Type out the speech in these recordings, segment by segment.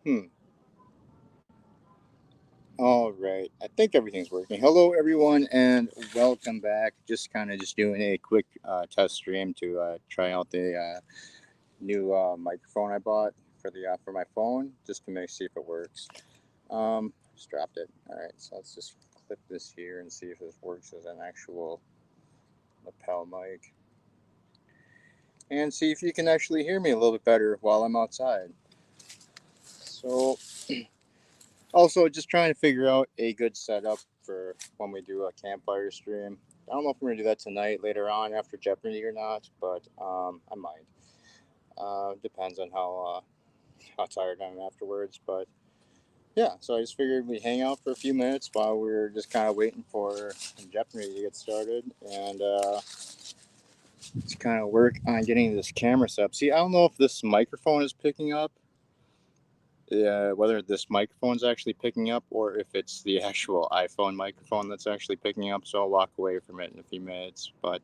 Hmm. All right. I think everything's working. Hello, everyone, and welcome back. Just doing a quick test stream to try out the new microphone I bought for my phone, just to see if it works. Just dropped it. All right. So let's just clip this here and see if this works as an actual lapel mic, and see if you can actually hear me a little bit better while I'm outside. So also, just trying to figure out a good setup for when we do a campfire stream. I don't know if we're gonna do that tonight, later on after Jeopardy or not, but I might. Depends on how tired I am afterwards. But yeah, so I just figured we'd hang out for a few minutes while we are just kind of waiting for Jeopardy to get started, and just kind of work on getting this camera set up. See, I don't know if this microphone is picking up, whether this microphone's actually picking up or if it's the actual iPhone microphone that's actually picking up. So I'll walk away from it in a few minutes. But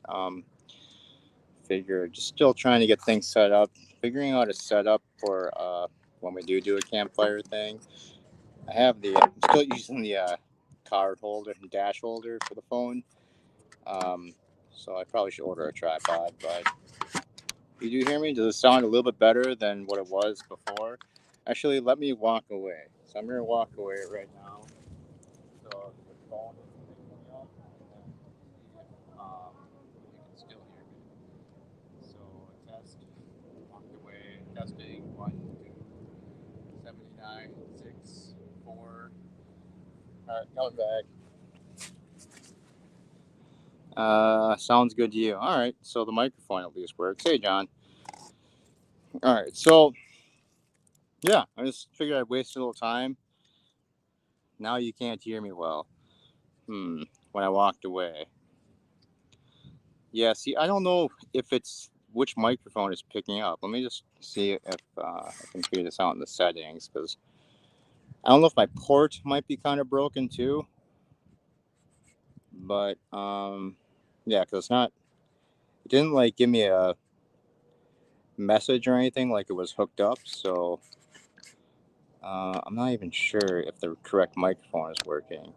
figure just still trying to get things set up, figuring out a setup for when we do a campfire thing. I'm still using the card holder and dash holder for the phone. Um, so I probably should order a tripod. But you do hear me? Does it sound a little bit better than what it was before? Actually, let me walk away. So I'm gonna walk away right now. So the phone is picking me up, and then see if you can still hear me. So test, walked away, testing, 1, 2, 79, 6, 4. All right, coming back. Sounds good to you. All right, so the microphone at least works. Hey, John. All right, so yeah, I just figured I'd waste a little time. Now you can't hear me well. When I walked away. Yeah, see, I don't know if it's which microphone is picking up. Let me just see if I can figure this out in the settings, because I don't know if my port might be kind of broken too. But yeah, because it didn't like give me a message or anything like it was hooked up. So I'm not even sure if the correct microphone is working.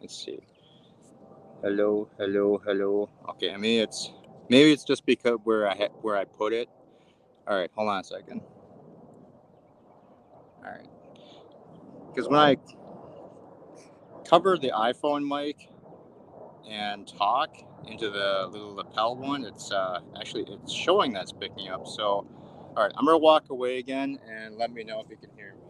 Let's see. Hello, hello, hello. Okay, I mean maybe it's just because where I put it. All right, hold on a second. All right, because when I cover the iPhone mic and talk into the little lapel one, it's actually it's showing that's picking up. So, all right, I'm gonna walk away again and let me know if you can hear me.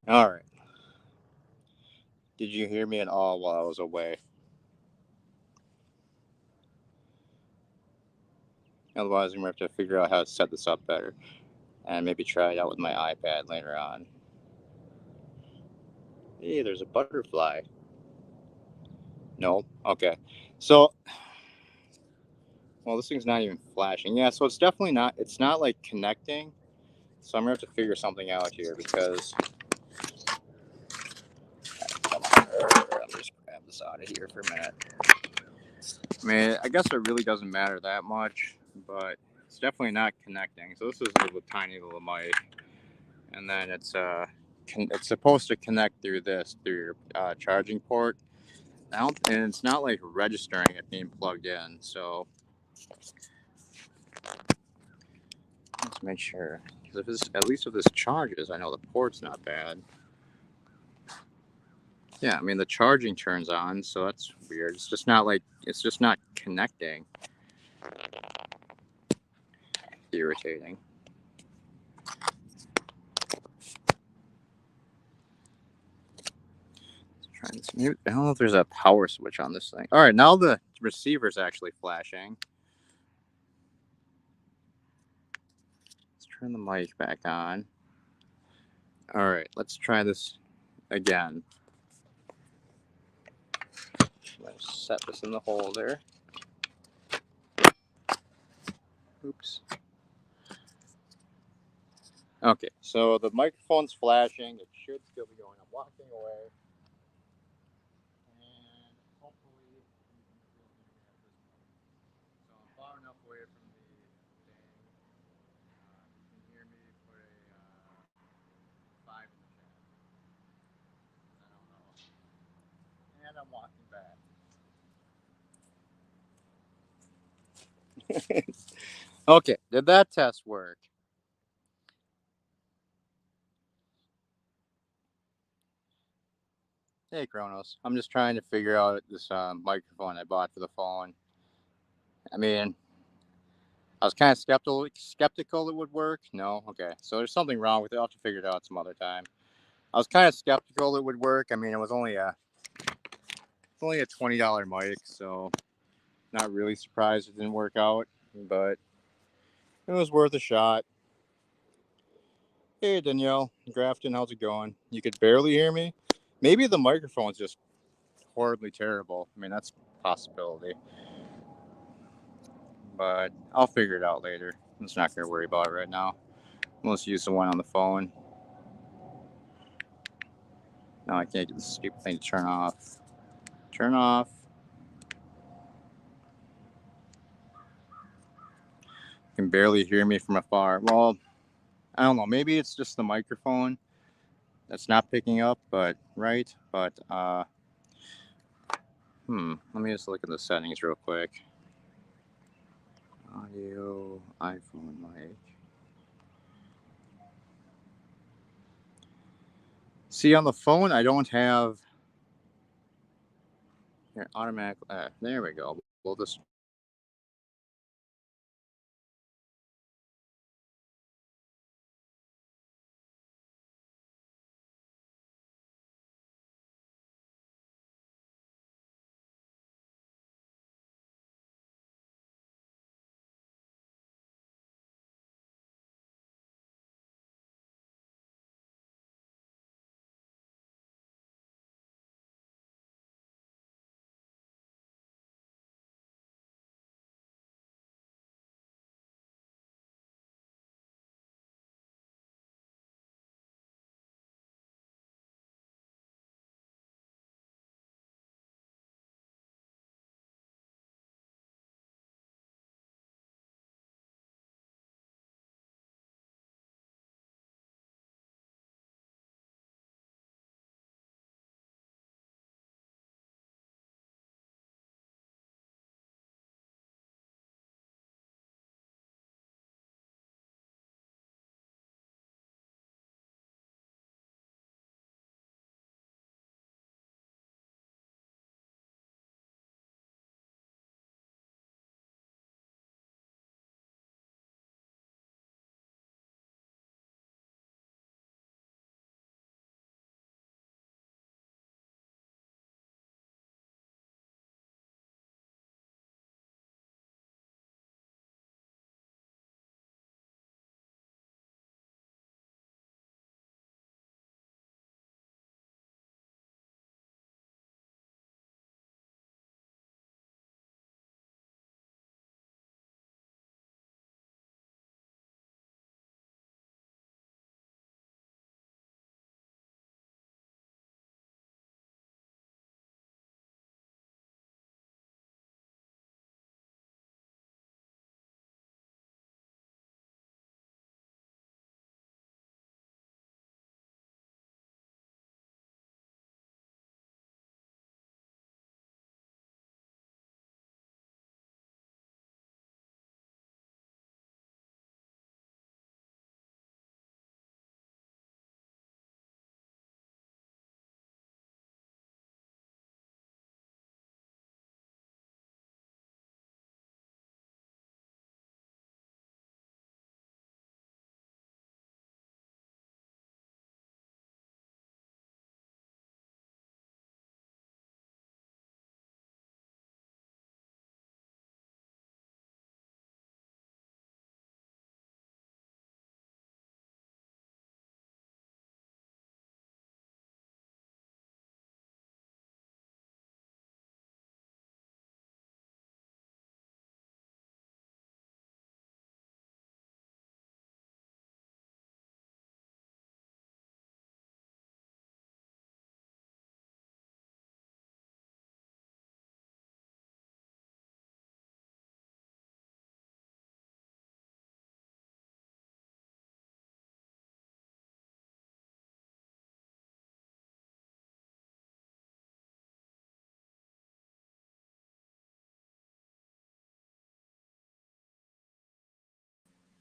All right. Did you hear me at all while I was away? Otherwise, I'm gonna have to figure out how to set this up better and maybe try it out with my iPad later on. Hey, there's a butterfly. No. Okay. So, well, this thing's not even flashing. Yeah, so it's definitely not. It's not like connecting. So I'm gonna have to figure something out here because come on, I'll just grab this out of here for a minute. I mean, I guess it really doesn't matter that much, but it's definitely not connecting. So this is a little tiny little mic, and then it's supposed to connect through your charging port. And it's not like registering it being plugged in. So let's make sure. Because at least if this charges, I know the port's not bad. Yeah, I mean the charging turns on, so that's weird. It's just not connecting. Irritating. Maybe, I don't know if there's a power switch on this thing. All right, now the receiver's actually flashing. Let's Turn the mic back on. All right, let's try this again. I'm gonna set this in the holder. Oops. Okay, so the microphone's flashing. It should still be going. I'm walking away. And hopefully you can still hear me at this point. So I'm far enough away from the thing. If you can hear me, put a 5 in the chat. I don't know. And I'm walking back. Okay, did that test work? Hey, Kronos. I'm just trying to figure out this microphone I bought for the phone. I mean, I was kind of skeptical it would work. No, okay. So there's something wrong with it. I'll have to figure it out some other time. I was kind of skeptical it would work. I mean, it was only a $20 mic, so not really surprised it didn't work out, but it was worth a shot. Hey, Danielle Grafton, how's it going? You could barely hear me. Maybe the microphone's just horribly terrible. I mean, that's a possibility, but I'll figure it out later. I'm just not gonna worry about it right now. Let's use the one on the phone. No, I can't get this stupid thing to turn off. Turn off. You can barely hear me from afar. Well, I don't know. Maybe it's just the microphone that's not picking up, but right. But let me just look at the settings real quick. Audio, iPhone mic. See, on the phone, I don't have here automatic. There we go. We'll just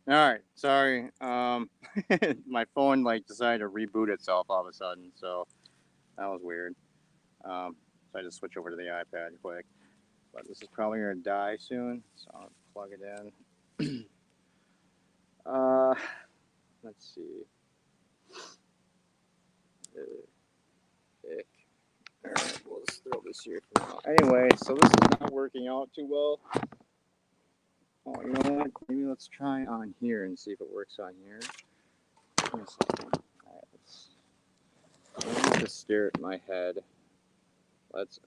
All right, sorry. My phone like decided to reboot itself all of a sudden, so that was weird. So I just switch over to the iPad quick. But this is probably gonna die soon, so I'll plug it in. uh, let's see. Ick. All right, we'll just throw this here for now. Anyway, so this is not working out too well. Oh, you know what? Maybe let's try on here and see if it works on here. Give me a second. All right, let's just stare at my head. Let's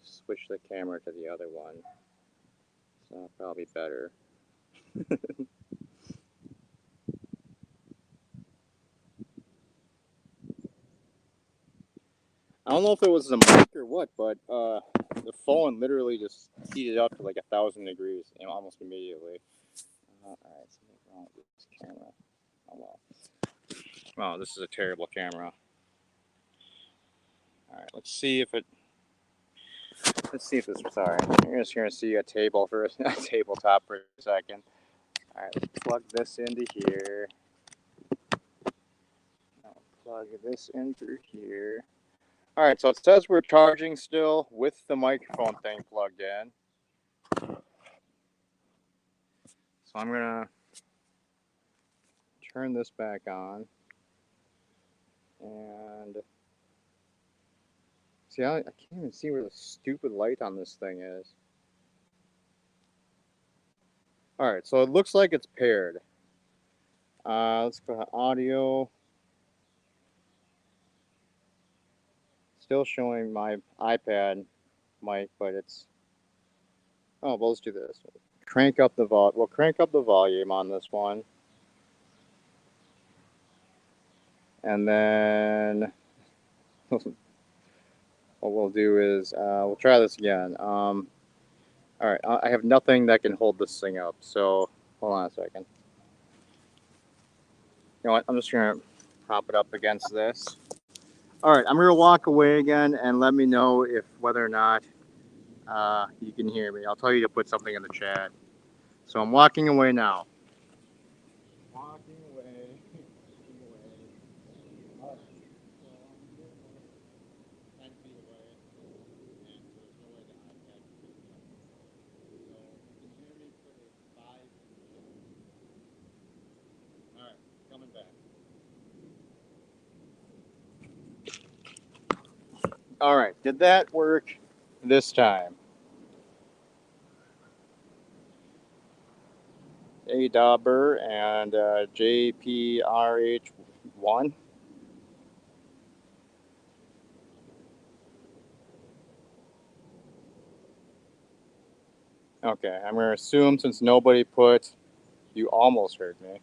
switch the camera to the other one. So that'll probably better. I don't know if it was the mic or what, but the phone literally just heated up to like 1,000 degrees, almost immediately. All right, something wrong with this camera. Oh well. Oh, this is a terrible camera. All right, let's see if it. Let's see if this. Sorry, you're just gonna see a table for a tabletop for a second. All right, let's plug this into here. I'll plug this in through here. All right, so it says we're charging still with the microphone thing plugged in. So I'm gonna turn this back on and see. I can't even see where the stupid light on this thing is. All right, so it looks like it's paired. Let's go to audio. Still showing my iPad mic, but it's. Oh, well, let's do this. Crank up the vol. We'll crank up the volume on this one, and then what we'll do is we'll try this again. All right, I have nothing that can hold this thing up, so hold on a second. You know what? I'm just gonna prop it up against this. All right, I'm gonna walk away again and let me know if whether or not you can hear me. I'll tell you to put something in the chat. So I'm walking away now. Walking away. Walking away. All right. So I'm here for 10 feet away, and there's no way the iPad can pick me up. So if you can hear me, put a 5 in the chat. All right, coming back. All right, did that work this time? A Dauber and JPRH1. Okay, I'm going to assume since nobody put, you almost heard me.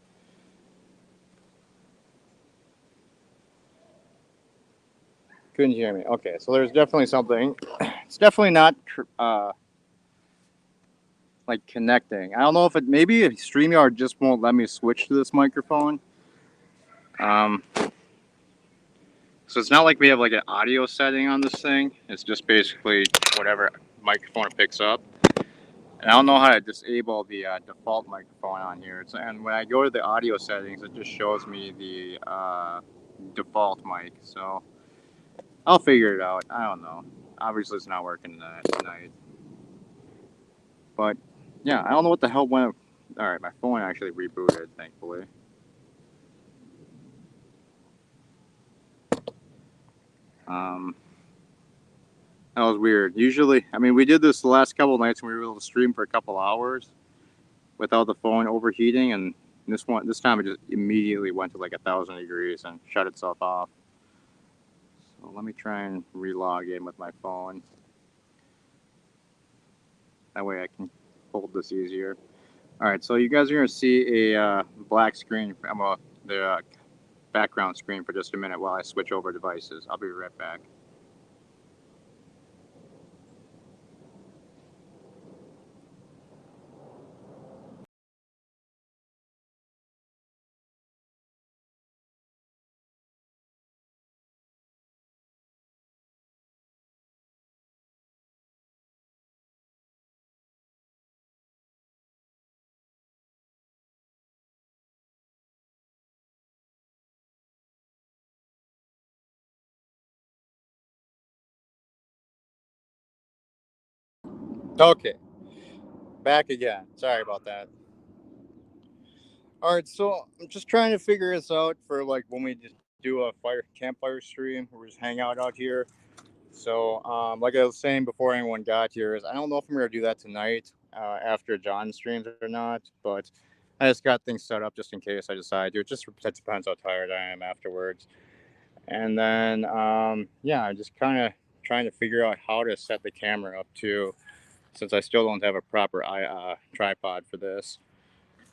Couldn't hear me. Okay, so there's definitely something. It's definitely not like connecting. I don't know if it, maybe StreamYard just won't let me switch to this microphone. Um, so it's not like we have like an audio setting on this thing. It's just basically whatever microphone it picks up. And I don't know how to disable the default microphone on here. And when I go to the audio settings, it just shows me the default mic. So I'll figure it out. I don't know. Obviously, it's not working tonight. But yeah, I don't know what the hell went. All right, my phone actually rebooted, thankfully. Um, that was weird. Usually, I mean, we did this the last couple of nights when we were able to stream for a couple hours without the phone overheating, and this time it just immediately went to like 1,000 degrees and shut itself off. So let me try and re-log in with my phone. That way I can hold this easier. All right, so you guys are gonna see a black screen. The background screen for just a minute while I switch over devices. I'll be right back. Okay, back again. Sorry about that. All right, so I'm just trying to figure this out for like when we just do a campfire stream. We just hang out here. So, like I was saying before anyone got here, is I don't know if I'm gonna do that tonight after John streams or not, but I just got things set up just in case I decide to. It just depends how tired I am afterwards. And then, yeah, I'm just kind of trying to figure out how to set the camera up too, since I still don't have a proper tripod for this.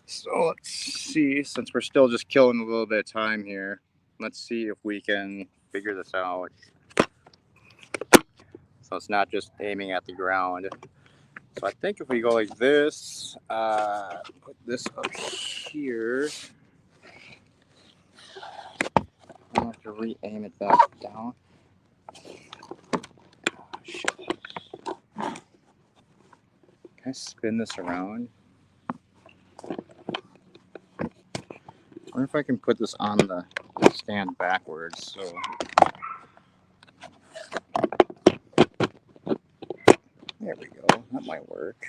So let's see, since we're still just killing a little bit of time here, let's see if we can figure this out. So it's not just aiming at the ground. So I think if we go like this, put this up here, I'll have to re-aim it back down. Oh, shit. Can I spin this around? I wonder if I can put this on the stand backwards. So there we go. That might work.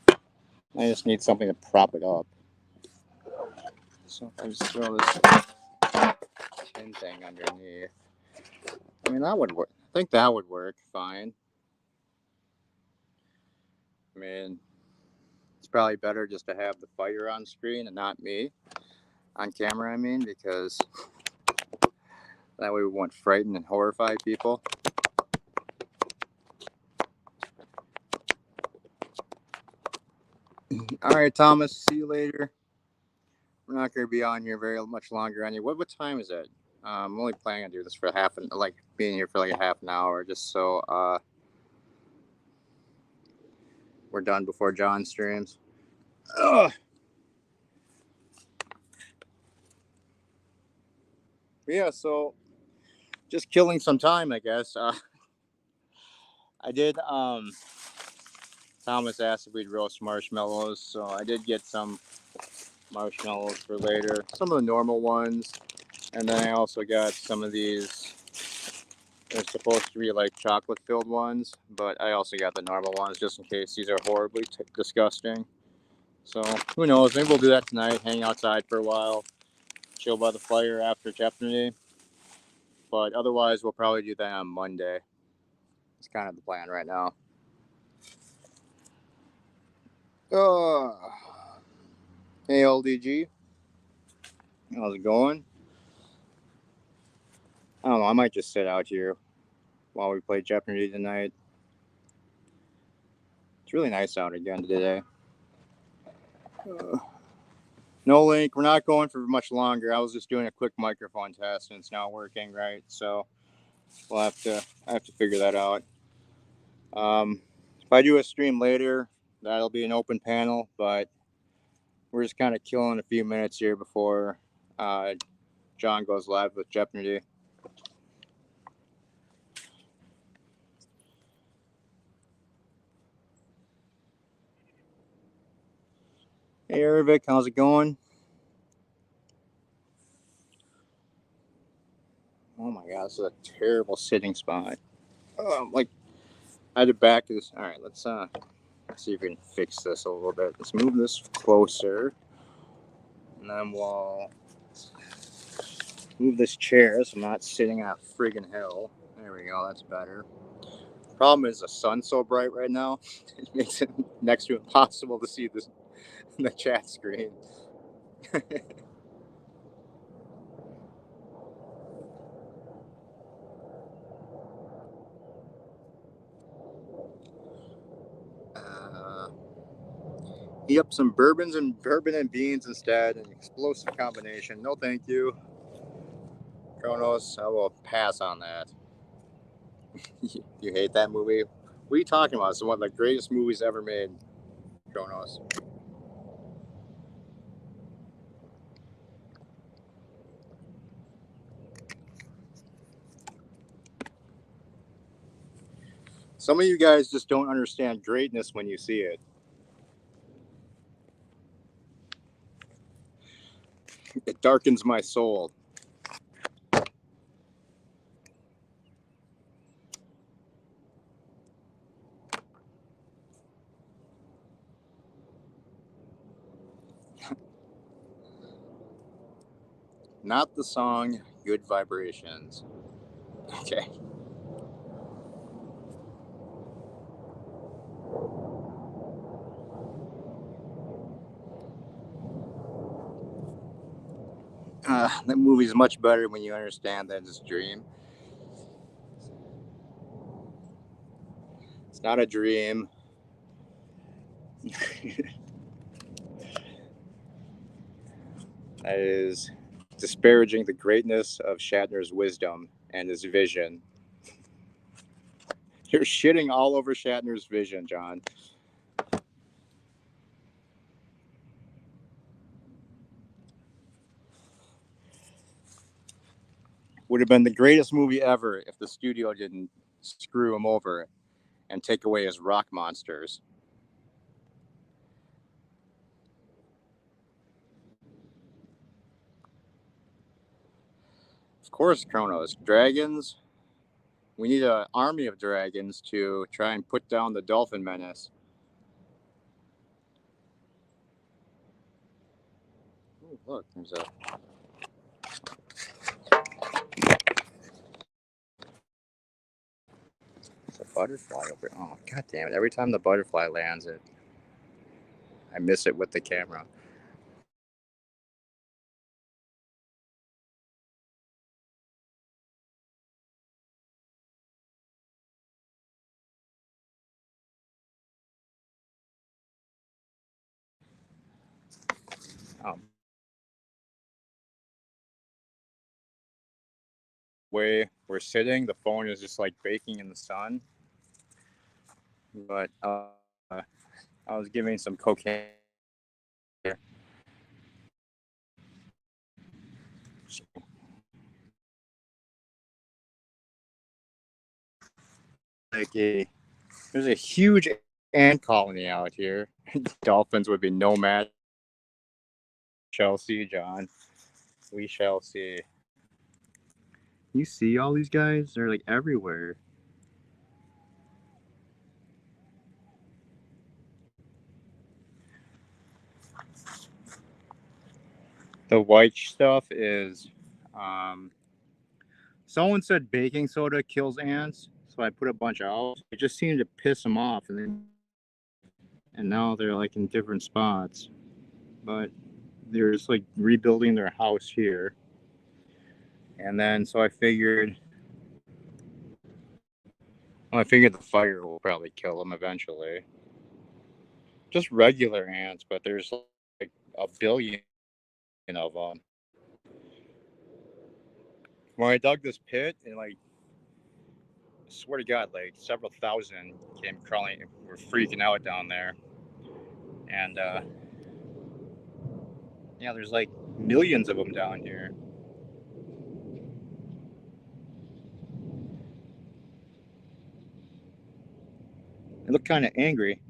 I just need something to prop it up. So if I just throw this tin thing underneath, I mean, that would work. I think that would work fine. I mean, it's probably better just to have the fire on screen and not me on camera, I mean, because that way we won't frighten and horrify people. All right, Thomas, see you later. We're not going to be on here very much longer on you. What time is it? I'm only planning on doing this for being here for like a half an hour, just so we're done before John streams. Ugh. Yeah, so just killing some time, I guess. I did. Thomas asked if we'd roast marshmallows, so I did get some marshmallows for later. Some of the normal ones, and then I also got some of these. They're supposed to be like chocolate-filled ones, but I also got the normal ones just in case these are horribly disgusting. So who knows? Maybe we'll do that tonight. Hang outside for a while, chill by the fire after Jeopardy. But otherwise, we'll probably do that on Monday. It's kind of the plan right now. Hey, LDG. How's it going? I don't know. I might just sit out here while we play Jeopardy tonight. It's really nice out again today. No link. We're not going for much longer. I was just doing a quick microphone test and it's not working right. So I have to figure that out. If I do a stream later, that'll be an open panel, but we're just kind of killing a few minutes here before John goes live with Jeopardy. Hey, Ervik, how's it going? Oh my god, this is a terrible sitting spot. Like, I had to back this. All right, let's see if we can fix this a little bit. Let's move this closer, and then we'll move this chair so I'm not sitting on a friggin' hill. There we go, that's better. Problem is the sun's so bright right now, it makes it next to impossible to see this the chat screen. Heat up some bourbon and beans instead, an explosive combination. No, thank you. Kronos, I will pass on that. You hate that movie? What are you talking about? It's one of the greatest movies ever made. Kronos. Some of you guys just don't understand greatness when you see it. It darkens my soul. Not the song Good Vibrations. Okay. That movie's much better when you understand that it's a dream. It's not a dream. That is disparaging the greatness of Shatner's wisdom and his vision. You're shitting all over Shatner's vision, John. Would have been the greatest movie ever if the studio didn't screw him over and take away his rock monsters. Of course, Kronos. Dragons. We need an army of dragons to try and put down the dolphin menace. Ooh, look, there's a butterfly over. Oh, god damn it! Every time the butterfly lands, I miss it with the camera. Um, way we're sitting, the phone is just like baking in the sun. But I was giving some cocaine. Like there's a huge ant colony out here. Dolphins would be no match. Shall see, John. We shall see. You see all these guys? They're like everywhere. The white stuff is, um, someone said baking soda kills ants, so I put a bunch out. It just seemed to piss them off, and now they're like in different spots. But they're just like rebuilding their house here, and then so I figured the fire will probably kill them eventually. Just regular ants, but there's like a billion of them. When I dug this pit, and like, I swear to God, like several thousand came crawling. We're freaking out down there, and yeah, there's like millions of them down here. They look kind of angry.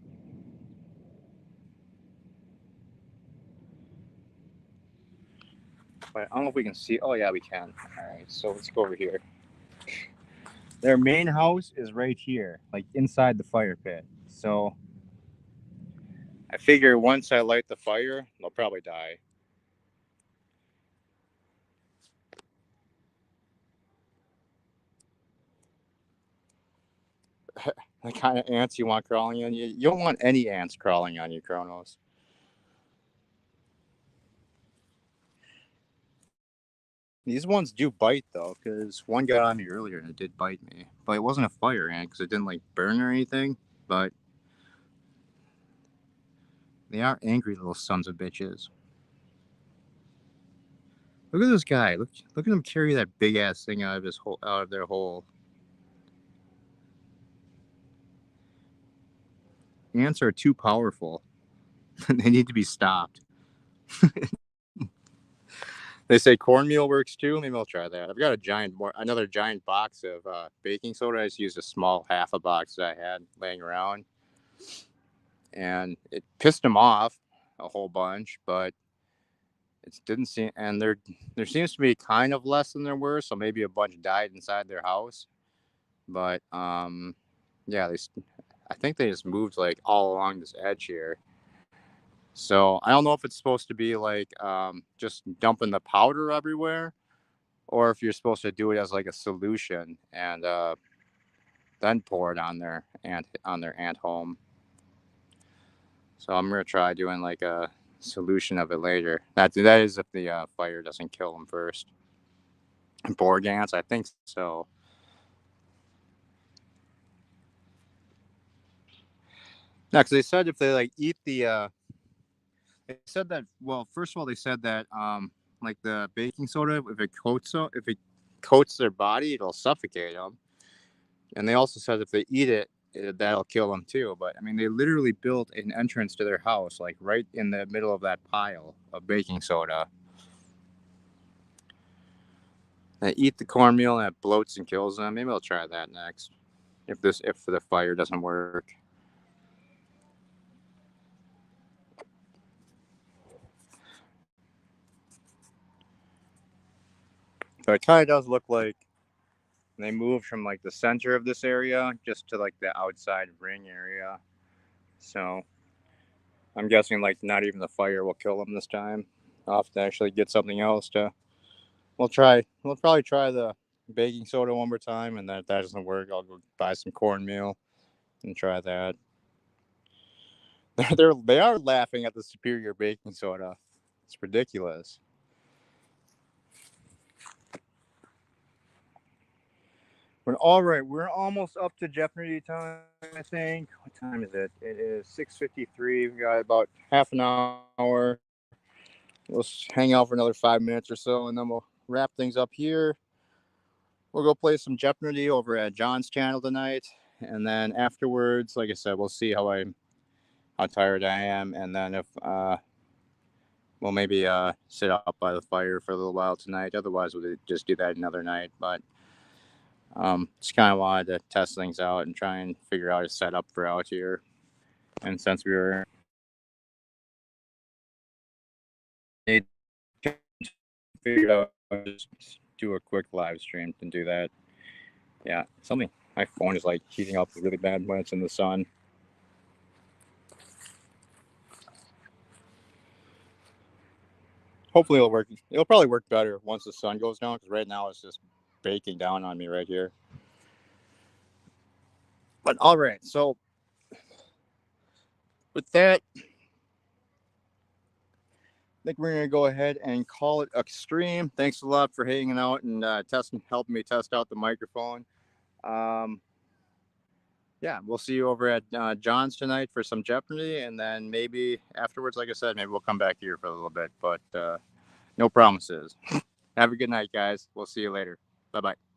But I don't know if we can see. Oh yeah, we can. All right, so let's go over here. Their main house is right here, like inside the fire pit. So I figure once I light the fire, they'll probably die. The kind of ants you want crawling on you. You don't want any ants crawling on you, Kronos. These ones do bite though, because one got on me earlier and it did bite me, but it wasn't a fire ant because it didn't like burn or anything. But they are angry little sons of bitches. Look at this guy. Look at him carry that big ass thing out of his hole, out of their hole. Ants are too powerful. They need to be stopped. They say cornmeal works too. Maybe I'll try that. I've got another giant box of baking soda. I just used a small half a box that I had laying around, and it pissed them off a whole bunch. But it didn't seem, and there seems to be kind of less than there were. So maybe a bunch died inside their house. But yeah, I think they just moved like all along this edge here. So I don't know if it's supposed to be like just dumping the powder everywhere, or if you're supposed to do it as like a solution and then pour it on their ant home. So I'm gonna try doing like a solution of it later. That is if the fire doesn't kill them first. Boar ants, I think so. No, because they said if they like eat the, they said that. Well, first of all, they said that like the baking soda, if it coats their body, it'll suffocate them. And they also said if they eat it, that'll kill them too. But I mean, they literally built an entrance to their house, like right in the middle of that pile of baking soda. They eat the cornmeal and it bloats and kills them. Maybe I'll try that next. If the fire doesn't work. So it kind of does look like they moved from like the center of this area just to like the outside ring area. So I'm guessing like not even the fire will kill them this time. I'll have to actually get something else to. We'll try. We'll probably try the baking soda one more time, and then if that doesn't work, I'll go buy some cornmeal and try that. They are laughing at the superior baking soda. It's ridiculous. But all right, we're almost up to Jeopardy time. I think. What time is it? It is 6:53. We got about half an hour. We'll hang out for another 5 minutes or so, and then we'll wrap things up here. We'll go play some Jeopardy over at John's channel tonight, and then afterwards, like I said, we'll see how tired I am, and then if we'll maybe sit up by the fire for a little while tonight. Otherwise, we'll just do that another night. But just kind of wanted to test things out and try and figure out a setup for out here. And since we were figured out, just do a quick live stream and do that. Yeah, something. My phone is like heating up really bad when it's in the sun. Hopefully it'll work. It'll probably work better once the sun goes down because right now it's just baking down on me right here. But all right, so with that, I think we're gonna go ahead and call it a stream. Thanks a lot for hanging out and helping me test out the microphone. Um, yeah, we'll see you over at John's tonight for some Jeopardy, and then maybe afterwards, like I said, maybe we'll come back here for a little bit. But no promises. Have a good night, guys. We'll see you later. Bye bye.